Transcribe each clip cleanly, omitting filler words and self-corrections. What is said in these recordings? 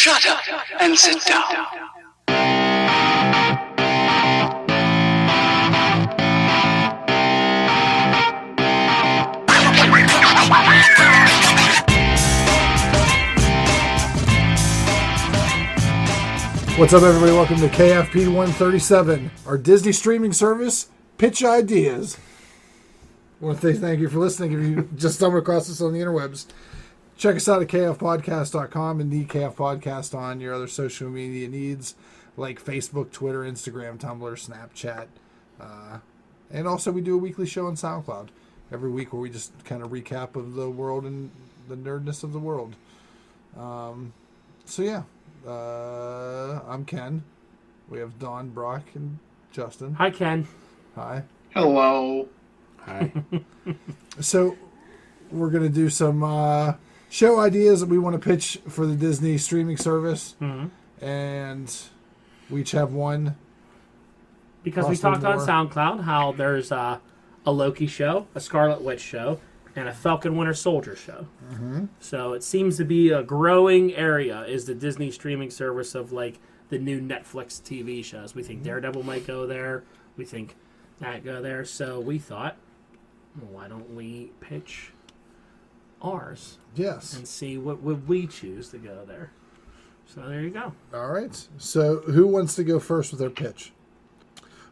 Shut up and sit down. What's up, everybody? Welcome to KFP 137, our Disney streaming service, Pitch Ideas. I want to say thank you for listening. If you just stumbled across us on the interwebs, check us out at kfpodcast.com and the KF Podcast on your other social media needs like Facebook, Twitter, Instagram, Tumblr, Snapchat. And also we do a weekly show on SoundCloud every week where we just kind of recap of the world and the nerdness of the world. I'm Ken. We have Don, Brock, and Justin. Hi, Ken. Hi. Hello. Hi. So, we're going to do some show ideas that we want to pitch for the Disney streaming service. Mm-hmm. And we each have one. Because we talked on SoundCloud how there's a Loki show, a Scarlet Witch show, and a Falcon Winter Soldier show. Mm-hmm. So it seems to be a growing area is the Disney streaming service of like the new Netflix TV shows. We think Daredevil might go there. We think that go there. So we thought, well, why don't we pitch ours? Yes. And see what would we choose to go there. So there you go. All right. So who wants to go first with their pitch?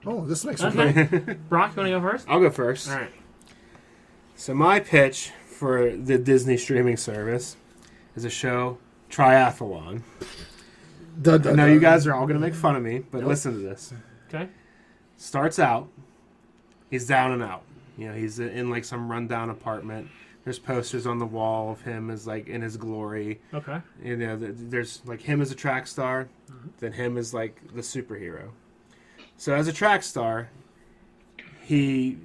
Oh, this makes me Brock, you want to go first? I'll go first. All right. So my pitch for the Disney streaming service is a show, Triathlon. I know you guys are all going to make fun of me, but listen to this. Okay. Starts out, he's down and out. You know, he's in like some rundown apartment. There's posters on the wall of him as like in his glory. Okay. You know, there's like him as a track star, then him as like the superhero. So as a track star, he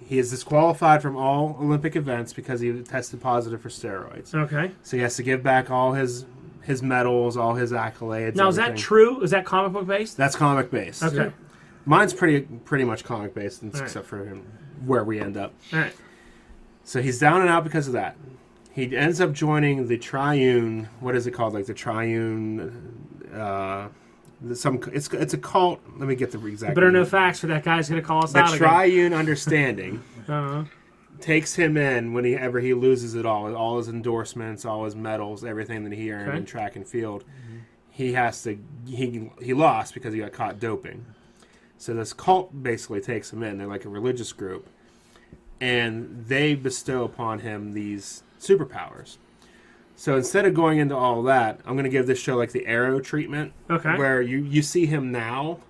is disqualified from all Olympic events because he tested positive for steroids. Okay. So he has to give back all his medals, all his accolades. Now, is that true? Is that comic book based? That's comic based. Okay. Yeah. Mine's pretty much comic based, except right. for him, where we end up. All right. So he's down and out because of that. He ends up joining the Triune. What is it called? Like the Triune. It's a cult. Let me get the exact. Better know facts, for that guy's going to call us out again. The Triune Understanding takes him in whenever he loses it all his endorsements, all his medals, everything that he earned in track and field. Mm-hmm. He has to. He lost because he got caught doping. So this cult basically takes him in. They're like a religious group, and they bestow upon him these superpowers. So instead of going into all that, I'm going to give this show like the Arrow treatment, where you see him now,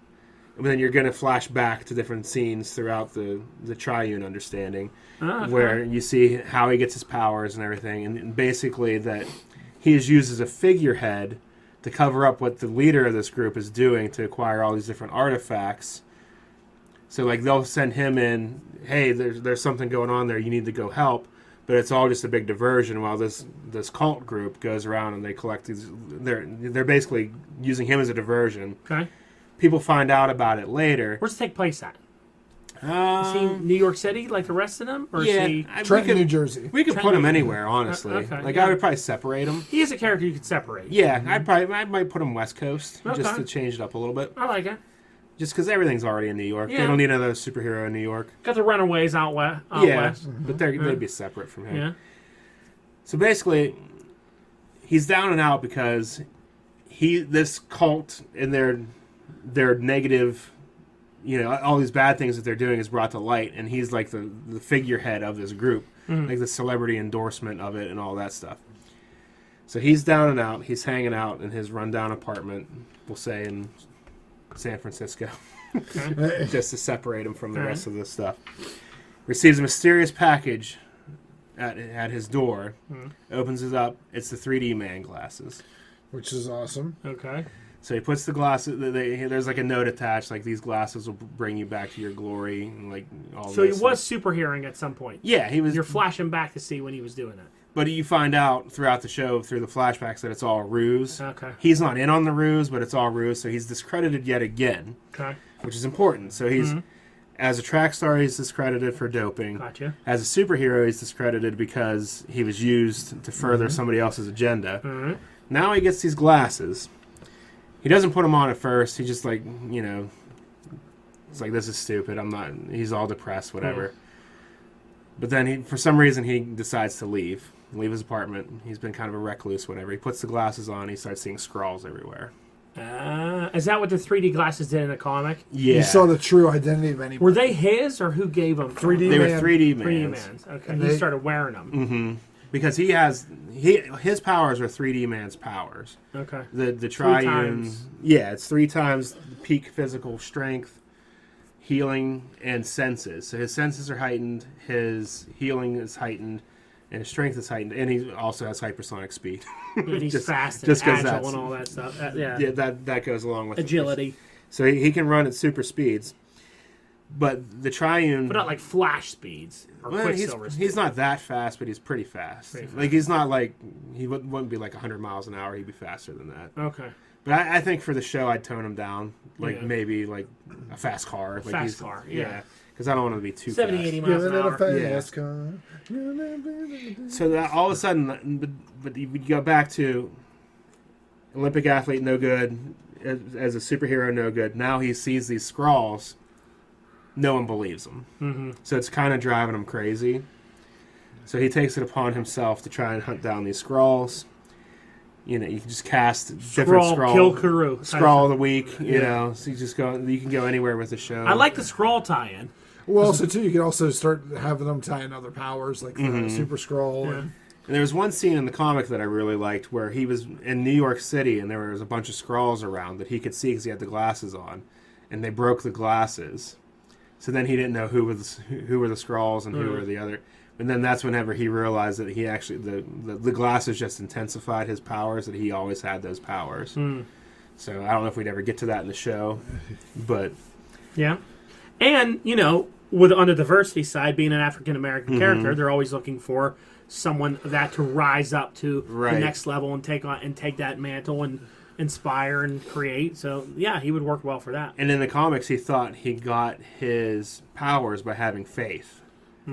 and then you're going to flash back to different scenes throughout the Triune Understanding, where you see how he gets his powers and everything, and basically that he is used as a figurehead to cover up what the leader of this group is doing to acquire all these different artifacts. So like they'll send him in, hey, there's something going on there, you need to go help. But it's all just a big diversion while this cult group goes around and they collect these. They're basically using him as a diversion. Okay. People find out about it later. Where's it take place at? Is he New York City like the rest of them? Or is he Trenton, New Jersey? We could put him anywhere, honestly. I would probably separate him. He is a character you could separate. Yeah, I might put him West Coast just to change it up a little bit. I like it. Just because everything's already in New York. Yeah. They don't need another superhero in New York. Got the Runaways out west. But they'd be separate from him. Yeah. So basically, he's down and out because this cult and their negative, you know, all these bad things that they're doing is brought to light, and he's like the figurehead of this group, like the celebrity endorsement of it and all that stuff. So he's down and out. He's hanging out in his rundown apartment, we'll say, in San Francisco, just to separate him from the rest of this stuff. Receives a mysterious package at his door. Opens it up. It's the 3D man glasses, which is awesome. Okay. So he puts the glasses. There's like a note attached, like these glasses will bring you back to your glory, and like all. So he was superheroing at some point. Yeah, he was. You're flashing back to see when he was doing it. But you find out throughout the show, through the flashbacks, that it's all a ruse. Okay. He's not in on the ruse, but it's all ruse, so he's discredited yet again. Okay. Which is important. So he's, as a track star, he's discredited for doping. Gotcha. As a superhero, he's discredited because he was used to further somebody else's agenda. Now he gets these glasses. He doesn't put them on at first. He just it's like, this is stupid. He's all depressed, whatever. But then for some reason, he decides to leave his apartment. He's been kind of a recluse, whatever. He puts the glasses on. He starts seeing scrawls everywhere. Is that what the 3D glasses did in the comic? Yeah. You saw the true identity of anybody. Were they his, or who gave them? 3D They man. were 3D 3D mans. mans. Okay. And He they- started wearing them. Mm-hmm. Because his powers are 3D man's powers. Okay. The triune. times. Yeah, it's 3 times peak physical strength, healing, and senses. So his senses are heightened, his healing is heightened, and his strength is heightened, and he also has hypersonic speed. And he's Just- fast and just 'cause agile that's- and all that stuff. Yeah. Yeah, that goes along with Agility. So he can run at super speeds. But the triune... But not like flash speeds or well, Quicksilver speeds. he's not that fast, but he's pretty fast. Like, he's not like... He wouldn't be like 100 miles an hour. He'd be faster than that. Okay. But I think for the show, I'd tone him down. Like, Yeah. maybe like a fast car. Like Fast car, yeah. Because I don't want him to be too 70, fast. 80 miles an hour. fast car. So that all of a sudden, but you go back to Olympic athlete, no good. As a superhero, no good. Now he sees these scrawls. No one believes him. Mm-hmm. So it's kind of driving him crazy. So he takes it upon himself to try and hunt down these scrawls. You can just cast different scrawl. Kill Kuru. Scrawl of the week, you know. So you can go anywhere with the show. I like the scroll tie-in. Well, also too, you can also start having them tie in other powers like the Super Scroll. Yeah. And And there was one scene in the comic that I really liked where he was in New York City and there was a bunch of scrawls around that he could see because he had the glasses on, and they broke the glasses. So then he didn't know who were the scrawls and who were the other. And then that's whenever he realized that he actually the glasses just intensified his powers, that he always had those powers. So I don't know if we'd ever get to that in the show, but Yeah. And, on the diversity side, being an African American character, they're always looking for someone that to rise up to Right. the next level and take that mantle and inspire and create. So yeah, he would work well for that. and in the comics he thought he got his powers by having faith.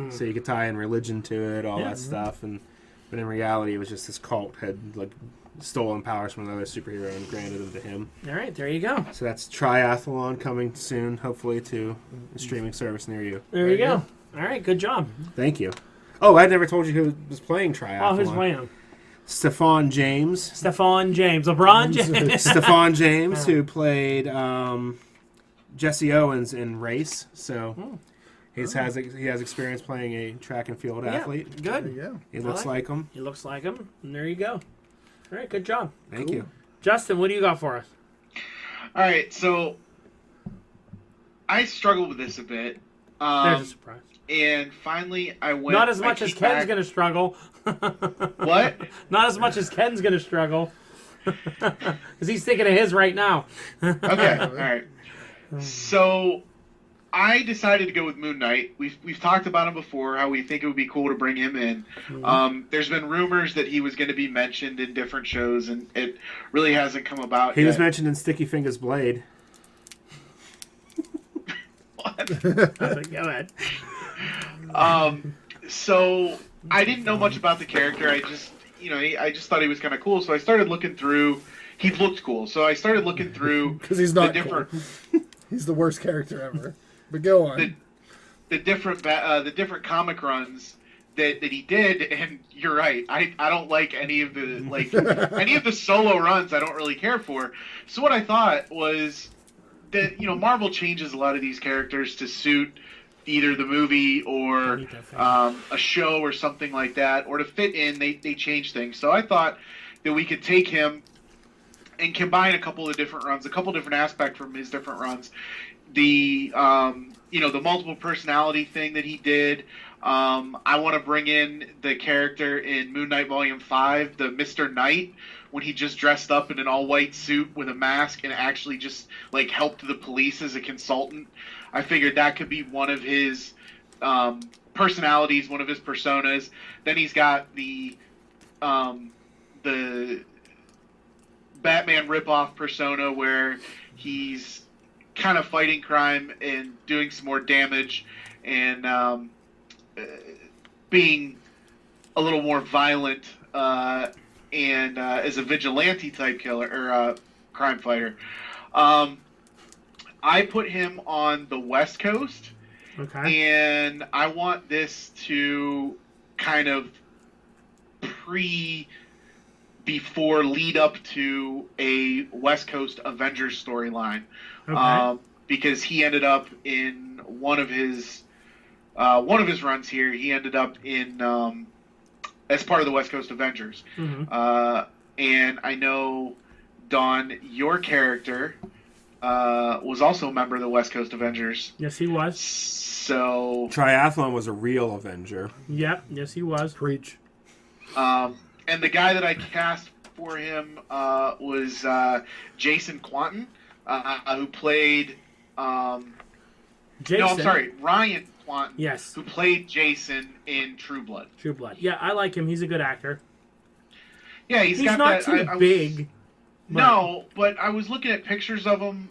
So you could tie in religion to it, all that stuff, but in reality it was just this cult had stolen powers from another superhero and granted them to him. All right, there you go. So that's Triathlon coming soon, hopefully to a streaming service near you. There you go. All right, good job. Thank you. Oh, I never told you who was playing Triathlon. Oh, who's playing? Stephon James. Stephon James. LeBron James. Stephon James, who played Jesse Owens in Race. So he has experience playing a track and field athlete. Good. there you go. He looks like him. He looks like him. And there you go. All right, good job. Thank you. Justin, what do you got for us? All right, so I struggled with this a bit. There's a surprise. And finally, I went. Not as much as Ken's going to struggle. What? Not as much as Ken's going to struggle. Because he's thinking of his right now. Okay, all right. So I decided to go with Moon Knight. We've talked about him before, how we think it would be cool to bring him in. There's been rumors that he was going to be mentioned in different shows, and it really hasn't come about He yet. was mentioned in Sticky Fingers Blade. What? Go ahead. So I didn't know much about the character. I just thought he was kind of cool. So I started looking through. He looked cool, so I started looking through Because he's the not different, He's the worst character ever. But go on. the different comic runs that he did. And you're right. I don't like any of the any of the solo runs. I don't really care for. So what I thought was that Marvel changes a lot of these characters to suit either the movie or a show or something like that, or to fit in, they change things. So I thought that we could take him and combine a couple of different runs, a couple different aspects from his different runs. The the multiple personality thing that he did. I want to bring in the character in Moon Knight Volume 5, the Mr. Knight, when he just dressed up in an all-white suit with a mask and actually just helped the police as a consultant. I figured that could be one of his personalities, one of his personas. Then he's got the Batman ripoff persona where he's kind of fighting crime and doing some more damage and being a little more violent and as a vigilante type killer or crime fighter. I put him on the West Coast, and I want this to kind of before lead up to a West Coast Avengers storyline, because he ended up in one of his runs here. He ended up in as part of the West Coast Avengers, and I know, Dawn, your character was also a member of the West Coast Avengers. Yes, he was. So Triathlon was a real Avenger. Yep. Yes, he was. Preach. And the guy that I cast for him was Jason Quanten, who played. Jason. No, I'm sorry, Ryan Quanten. Yes. Who played Jason in True Blood. True Blood. Yeah, I like him. He's a good actor. Yeah, he's got not that. too big. No, but I was looking at pictures of him,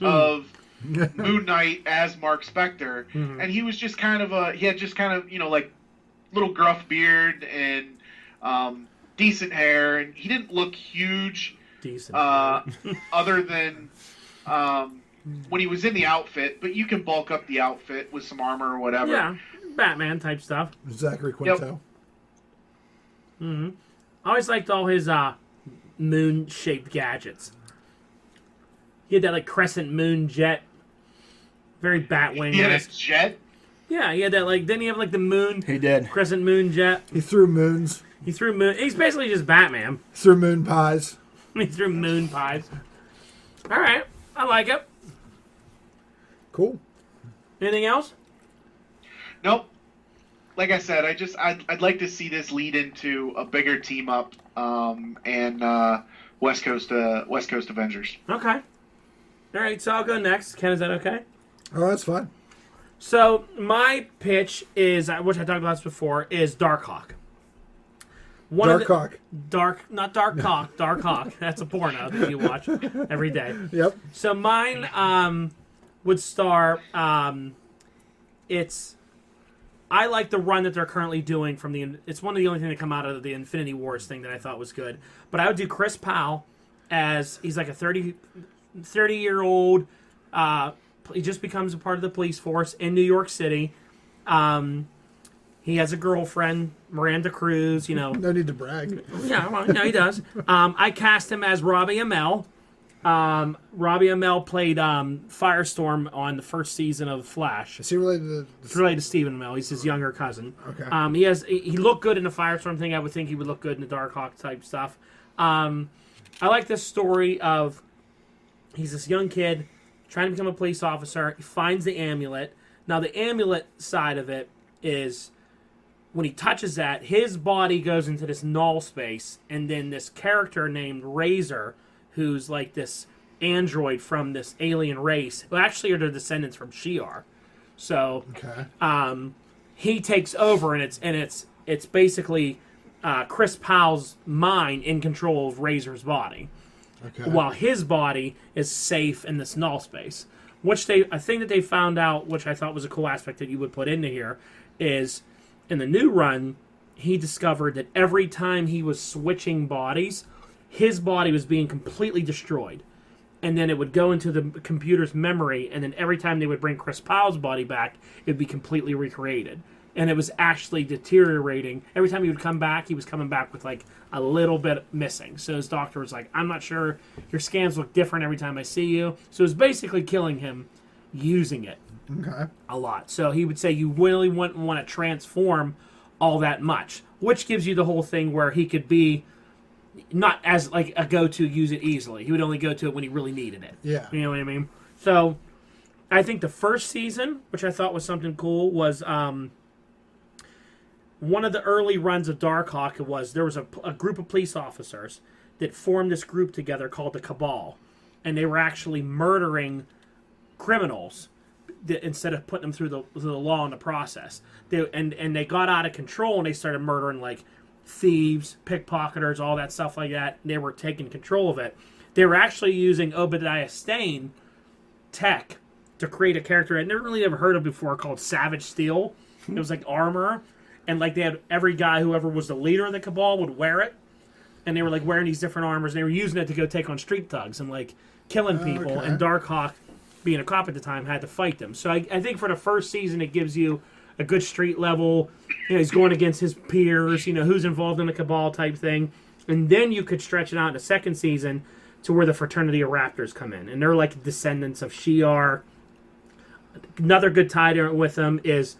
of Moon Knight as Mark Spector, and he was just kind of like little gruff beard and decent hair, and he didn't look huge. Decent. Other than when he was in the outfit, but you can bulk up the outfit with some armor or whatever. Yeah, Batman type stuff. Zachary Quinto. Yep. I always liked all his moon-shaped gadgets. He had that like crescent moon jet, very Batwing. He had a jet. Yeah, he had that like. Didn't he have like the moon? He did. Crescent moon jet. He threw moons. He threw moon. He's basically just Batman. Threw moon pies. He threw moon pies. All right, I like it. Cool. Anything else? Nope. Like I said, I'd like to see this lead into a bigger team up, and West Coast Avengers. Okay. All right, so I'll go next. Ken, is that okay? Oh, that's fine. So my pitch is, which I talked about this before, is Darkhawk. Darkhawk. Not Dark Cock, Darkhawk. That's a porno that you watch every day. Yep. So mine would star. I like the run that they're currently doing from the. It's one of the only things that come out of the Infinity Wars thing that I thought was good. But I would do Chris Powell as he's like a 30-year-old. He just becomes a part of the police force in New York City. He has a girlfriend, Miranda Cruz. You know. No need to brag. Yeah, well, no, he does. I cast him as Robbie Amell. Robbie Amell played Firestorm on the first season of Flash. Is he related to... It's related to Stephen Amell. He's his younger cousin. Okay. He looked good in the Firestorm thing. I would think he would look good in the Darkhawk type stuff. I like this story of he's this young kid trying to become a police officer. He finds the amulet. Now, the amulet side of it is when he touches that, his body goes into this null space, and then this character named Razor, who's like this android from this alien race, who actually are the descendants from Shi'ar. So, he takes over, and it's basically Chris Powell's mind in control of Razor's body, while his body is safe in this null space. Which a thing that they found out, which I thought was a cool aspect that you would put into here, is in the new run, he discovered that every time he was switching bodies, his body was being completely destroyed. And then it would go into the computer's memory, and then every time they would bring Chris Powell's body back, it would be completely recreated. And it was actually deteriorating. Every time he would come back, he was coming back with like a little bit missing. So his doctor was like, I'm not sure, your scans look different every time I see you. So it was basically killing him using it a lot. So he would say you really wouldn't want to transform all that much, which gives you the whole thing where he could be not as like a go-to, use it easily. He would only go to it when he really needed it. Yeah. You know what I mean? So I think the first season, which I thought was something cool, was one of the early runs of Darkhawk. There was a group of police officers that formed this group together called the Cabal, and they were actually murdering criminals instead of putting them through the law in the process. They got out of control, and they started murdering like thieves, pickpocketers, all that stuff like that. They were taking control of it. They were actually using Obadiah Stane tech to create a character I'd never really ever heard of before called Savage Steel. It was like armor, and like they had every guy, whoever was the leader of the Cabal, would wear it. and they were like wearing these different armors, and they were using it to go take on street thugs and like killing people. Okay. And Darkhawk, being a cop at the time, had to fight them. So I think for the first season, it gives you a good street level. He's going against his peers. Who's involved in the cabal type thing, and then you could stretch it out in the second season to where the Fraternity of Raptors come in, and they're like descendants of Shi'ar. Another good tie to it with them is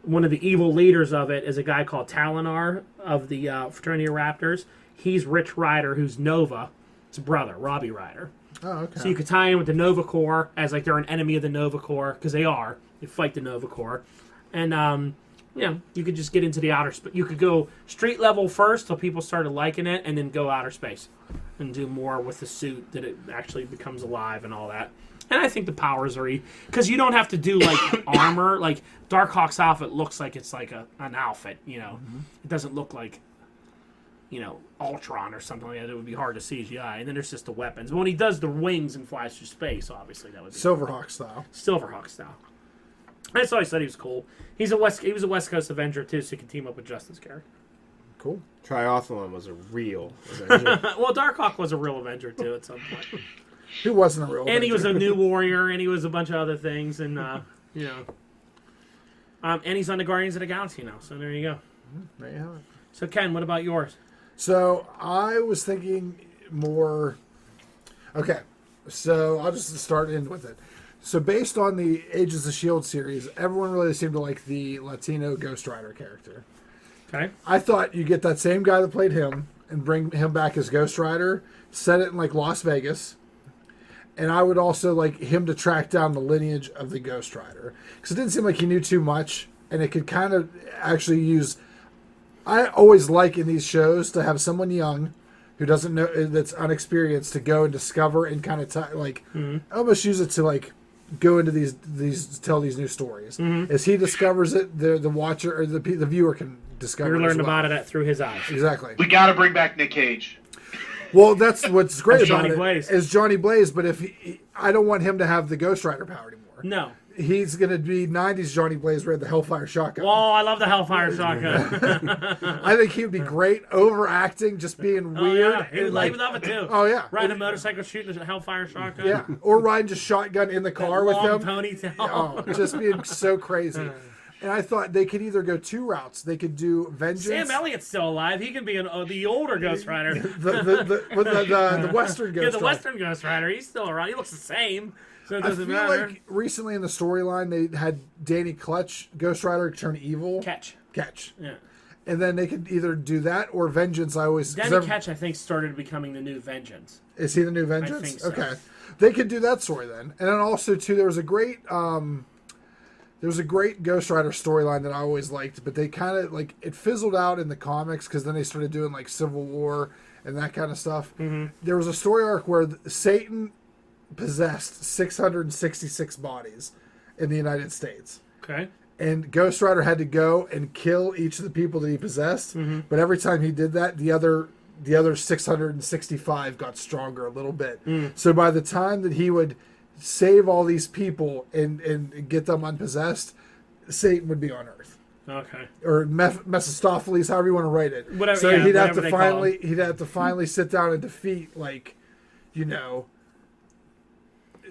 one of the evil leaders of it is a guy called Talinar of the Fraternity of Raptors. He's Rich Rider, who's Nova. It's brother, Robbie Rider. Oh, okay. So you could tie in with the Nova Corps as like they're an enemy of the Nova Corps, because they are. They fight the Nova Corps. And, you could just get into the outer space. You could go street level first till people started liking it, and then go outer space and do more with the suit that it actually becomes alive and all that. And I think the powers are... Because you don't have to do, like, armor. Like, Darkhawk's outfit looks like it's like an outfit, Mm-hmm. It doesn't look like, Ultron or something like that. It would be hard to CGI. And then there's just the weapons. But when he does the wings and flies through space, obviously that would be... Silverhawk style. Silverhawk style. I just always thought he was cool. He was a West Coast Avenger, too, so he could team up with Justin's character. Cool. Triathlon was a real Avenger. Well, Darkhawk was a real Avenger, too, at some point. He wasn't a real And he was a Avenger. new warrior, and he was a bunch of other things, and, and he's on the Guardians of the Galaxy now, so there you go. There you have it. So, Ken, what about yours? So I was thinking more. Okay, so I'll just start in with it. So based on the Agents of S.H.I.E.L.D. series, everyone really seemed to like the Latino Ghost Rider character. Okay. I thought you get that same guy that played him and bring him back as Ghost Rider, set it in like Las Vegas, and I would also like him to track down the lineage of the Ghost Rider, because it didn't seem like he knew too much, and it could kind of actually use... I always like in these shows to have someone young who doesn't know, that's unexperienced, to go and discover and kind of almost use it to like go into these tell these new stories. As he discovers it, the watcher or the viewer can discover. You're it as learning well. about it through his eyes. Exactly. We got to bring back Nick Cage. Well, that's what's great As about Johnny it Blaze. is Johnny Blaze. But if I don't want him to have the Ghost Rider power anymore. No. He's going to be 90s Johnny Blaze, where he had the Hellfire shotgun. Oh, I love the Hellfire shotgun. I think he would be great, overacting, just being Oh, weird. yeah. He would love it, too. Oh, yeah. Riding a motorcycle, shooting a Hellfire shotgun. Yeah, or riding just shotgun in the car with Long him. ponytail. Oh, just being so crazy. And I thought they could either go two routes. They could do Vengeance. Sam Elliott's still alive. He can be the older Ghost Rider. the Western Ghost Yeah, the Rider. Western Ghost Rider. He's still around. He looks the same, so it I doesn't feel matter. like recently in the storyline they had Danny Clutch, Ghost Rider, turn evil. Catch. Yeah. And then they could either do that or Vengeance. Danny Catch, I think, started becoming the new Vengeance. Is he the new Vengeance? I think so. Okay. They could do that story then. And then also, too, there was a great Ghost Rider storyline that I always liked, but they kind of, like, it fizzled out in the comics because then they started doing, like, Civil War and that kind of stuff. Mm-hmm. There was a story arc where Satan possessed 666 bodies in the United States. Okay. And Ghost Rider had to go and kill each of the people that he possessed, but every time he did that, the other 665 got stronger a little bit. So by the time that he would save all these people and get them unpossessed, Satan would be on Earth. Okay. Or Mephistopheles, however you want to write it. Whatever. So Yeah, he'd have whatever to they call him. finally sit down and defeat, like,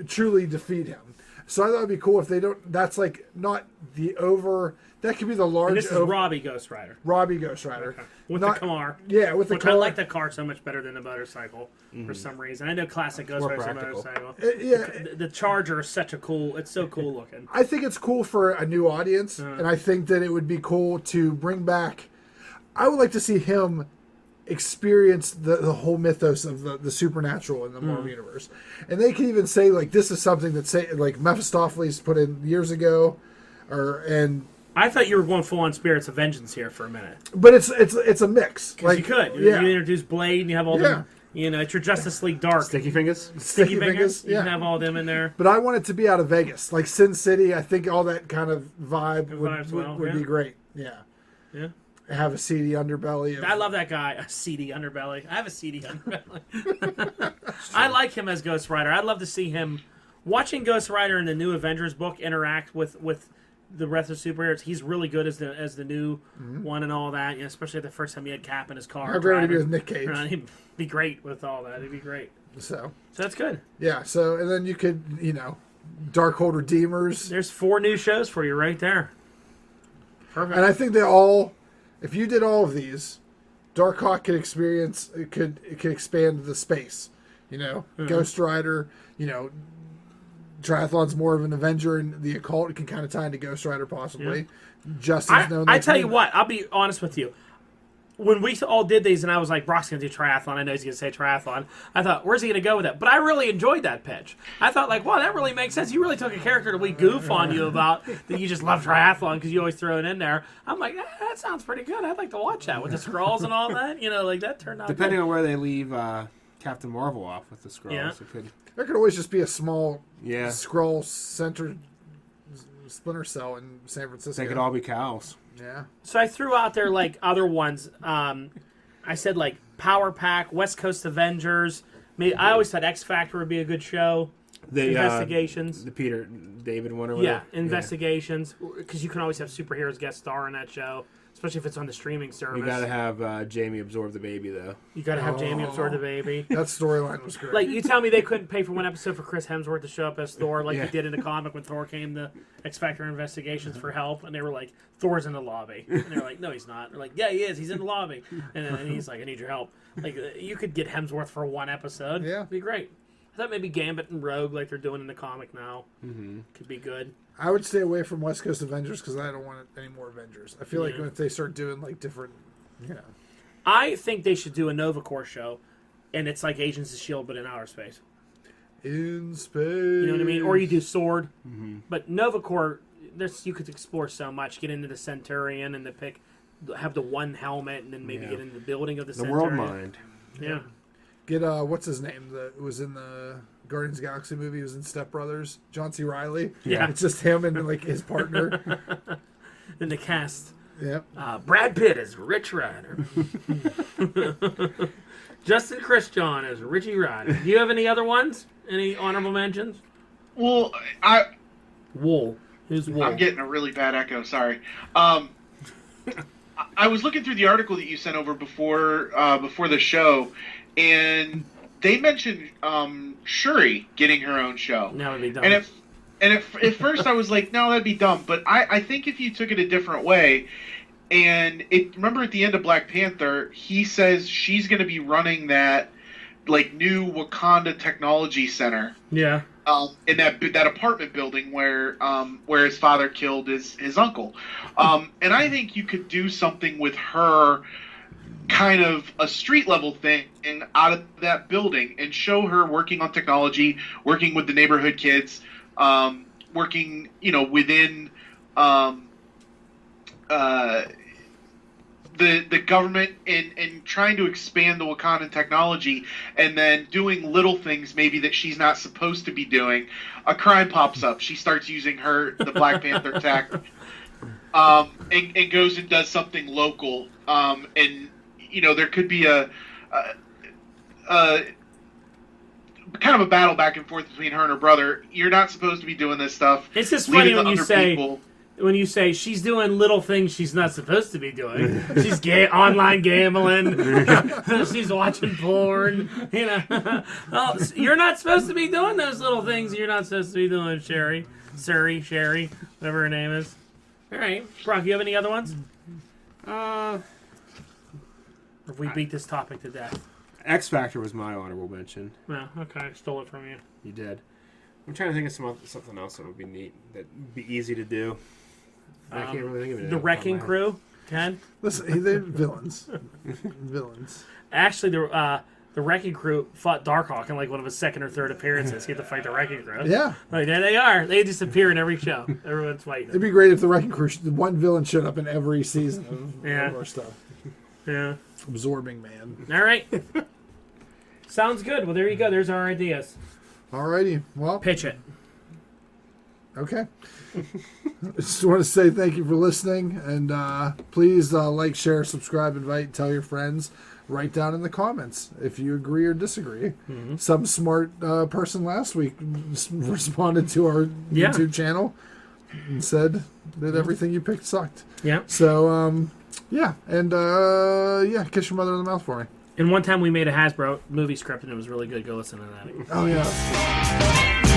truly defeat him. So I thought it'd be cool if they don't. That's like not the over. That could be the large. And this is Robbie Ghost Rider. Robbie Ghost Rider. Okay. With Not- the car. Yeah, with the Which car. I like the car so much better than the motorcycle for some reason. I know classic Ghost more Rider's a practical. motorcycle. Yeah, The Charger is such a cool. It's so cool looking. I think it's cool for a new audience, and I think that it would be cool to bring back. I would like to see him experience the whole mythos of the supernatural in the Marvel universe, and they can even say like this is something that like Mephistopheles put in years ago, I thought you were going full on Spirits of Vengeance here for a minute. but it's a mix. Like you could. You introduce Blade and you have all them. It's your Justice League Dark. Sticky fingers? Sticky Fingers. You Yeah. can have all them in there. But I want it to be out of Vegas, like Sin City. I think all that kind of vibe vibes well, would yeah. be great. Yeah. Yeah. Have a seedy underbelly. I love that guy. A seedy underbelly. I have a seedy underbelly. I like him as Ghost Rider. I'd love to see him watching Ghost Rider in the new Avengers book interact with the rest of the superheroes. He's really good as the new one and all that. Especially the first time he had Cap in his car. How great would he be with Nick Cage? He'd be great with all that. He'd be great. So that's good. Yeah. So and then you could Darkhold Redeemers. There's 4 new shows for you right there. Perfect. And I think they all, if you did all of these, Darkhawk could experience. It could expand the space. Ghost Rider. Triathlon's more of an Avenger, and the Occult can kind of tie into Ghost Rider possibly. Yeah. Justin's known. I tell you what, I'll be honest with you. When we all did these, and I was like, Brock's going to do triathlon. I know he's going to say triathlon. I thought, where's he going to go with it? But I really enjoyed that pitch. I thought, wow, that really makes sense. You really took a character that we goof on you about that you just love triathlon because you always throw it in there. I'm like, that sounds pretty good. I'd like to watch that with the scrolls and all that. That turned out Depending good. on where they leave Captain Marvel off with the scrolls. Yeah. There could always just be a small Yeah. scroll centered Splinter Cell in San Francisco. They could all be cows. Yeah. So I threw out there other ones. I said Power Pack, West Coast Avengers. I always thought X Factor would be a good show. The Investigations. The Peter David one or whatever. Yeah, Investigations. Because you can always have superheroes guest star in that show, especially if it's on the streaming service. You gotta have Jamie absorb the baby though. You gotta have Jamie absorb the baby. That storyline was great. You tell me they couldn't pay for one episode for Chris Hemsworth to show up as Thor, he did in the comic when Thor came to X Factor Investigations for help, and they were like, Thor's in the lobby. And they were like, no, he's not. They're like, yeah, he is. He's in the lobby. And then he's like, I need your help. You could get Hemsworth for one episode. Yeah. It'd be great. I thought maybe Gambit and Rogue, like they're doing in the comic now, could be good. I would stay away from West Coast Avengers because I don't want any more Avengers. I feel like if they start doing different, I think they should do a Nova Corps show, and it's like Agents of S.H.I.E.L.D., but in outer space. In space. You know what I mean? Or you do Sword. Mm-hmm. But Nova Corps, you could explore so much. Get into the Centurion and have the one helmet, and then maybe get into the building of the Centurion. The World Mind. Yeah. Get what's his name? That was in the Guardians of the Galaxy movie. He was in Step Brothers. John C. Reilly. Yeah. It's just him and his partner. In the cast. Yep. Brad Pitt as Rich Rider. Justin Christian as Richie Rider. Do you have any other ones? Any honorable mentions? Well, Wool. Who's Wool? I'm getting a really bad echo. Sorry. I was looking through the article that you sent over before the show, and they mentioned Shuri getting her own show. That would be dumb. And at first I was like, no, that'd be dumb. But I think if you took it a different way, and remember at the end of Black Panther, he says she's going to be running that new Wakanda Technology Center. Yeah. In that apartment building where his father killed his uncle. And I think you could do something with her, kind of a street level thing out of that building, and show her working on technology, working with the neighborhood kids, working within the government and trying to expand the Wakandan technology, and then doing little things maybe that she's not supposed to be doing. A crime pops up. She starts using the Black Panther tech, and goes and does something local. And there could be a kind of a battle back and forth between her and her brother. You're not supposed to be doing this stuff. It's just funny when you say she's doing little things she's not supposed to be doing. She's online gambling. She's watching porn. Oh, you're not supposed to be doing those little things. You're not supposed to be doing, Sherry, whatever her name is. All right, Brock, you have any other ones? Or if we beat this topic to death. X Factor was my honorable mention. No, okay, I stole it from you. You did. I'm trying to think of something else that would be neat, that'd be easy to do. I can't really think of it. The Wrecking Crew, Ken? Listen, they're villains. Villains. Actually, the Wrecking Crew fought Darkhawk in one of his second or third appearances. He had to fight the Wrecking Crew. Yeah. There they are. They just appear in every show. Everyone's fighting. It'd be great if the Wrecking Crew, one villain showed up in every season of our stuff. Yeah. Absorbing Man. All right. Sounds good. Well, there you go. There's our ideas. Alrighty. Well, pitch it. Okay. Just want to say thank you for listening, and please like, share, subscribe, invite, tell your friends. Write down in the comments if you agree or disagree. Mm-hmm. Some smart person last week responded to our YouTube channel. and said that everything you picked sucked. Yeah. So, yeah. And, yeah, kiss your mother in the mouth for me. And one time we made a Hasbro movie script, and it was really good. Go listen to that. Oh, yeah.